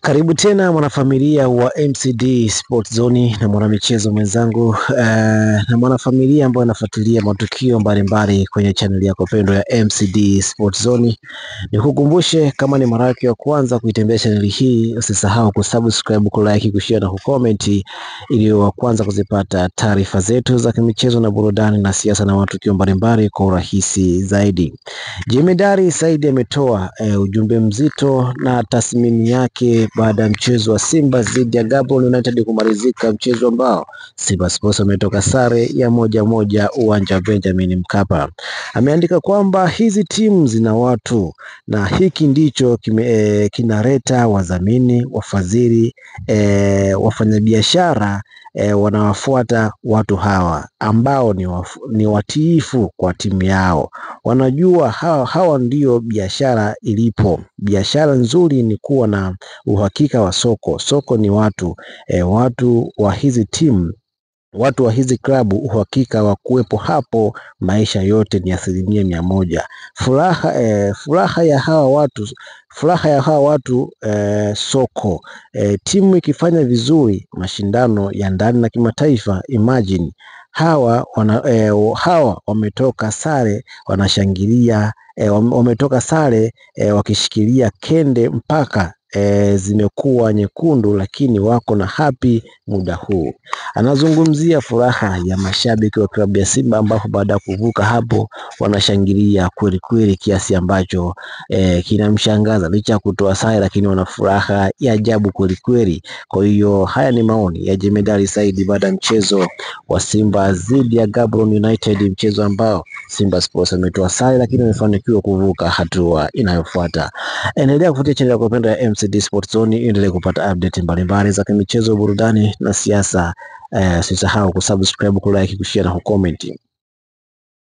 Karibu tena mwanafamilia wa MCD Sports Zone na mwanamichezo mwenzangu na mwanafamilia ambaye anafuatilia matukio mbalimbali kwenye channel yako pendwa ya MCD Sports Zone. Nikukumbushe, kama ni mara yako ya kwanza kuitembea channel hii, usisahau kusubscribe, kulike, kushare na kucomment ili wa kwanza kuzipata taarifa zetu za kimichezo na burudani na siasa na matukio mbalimbali kwa urahisi zaidi. Jemedari Said ametoa ujumbe mzito na tathmini yake baada ya mchezo wa Simba dhidi ya Gaborone United kumalizika, mchezo ambao Simba Sports ametoka sare ya 1-1 uwanja wa Benjamin Mkapa. Ameandika kwamba hizi timu zina watu na hiki ndicho kinaleta wadhamini, wafadhili, wafanyabiashara wanawafuata watu hawa ambao ni watiifu kwa timu yao. Wanajua hawa ndio biashara ilipo. Biashara nzuri ni kuwa na uhakika wa soko. Soko ni watu, watu wa hizi timu, watu wa hizi klabu, uhakika wa kuwepo hapo maisha yote ni 100%. Furaha ya hawa watu soko. Timu ikifanya vizuri mashindano ya ndani na kimataifa, imagine hawa wametoka sare wanashangilia, wametoka sare wakishikilia kende mpaka zimekuwa nyekundu, lakini wako na happy muda huu. Anazungumzia furaha ya mashabiki wa klabu ya Simba ambao baada ya kuvuka hapo wanashangilia kweli kweli, kiasi ambacho kinamshangaza. Licha ya kutoa sare, lakini wana furaha ya ajabu kweli kweli. Kwa hiyo haya ni maoni ya Jemedari Said baada ya mchezo wa Simba dhidi ya Gaborone United, mchezo ambao Simba Sports ametoa sare lakini amefanikiwa kuvuka hatua inayofuata. Endelea kufuatia channel yako pendwa ya MCD Sports Zone, endelea kupata update mbalimbali za michezo, burudani na siasa. Usisahau kusubscribe, kulike, kushare na kucomment.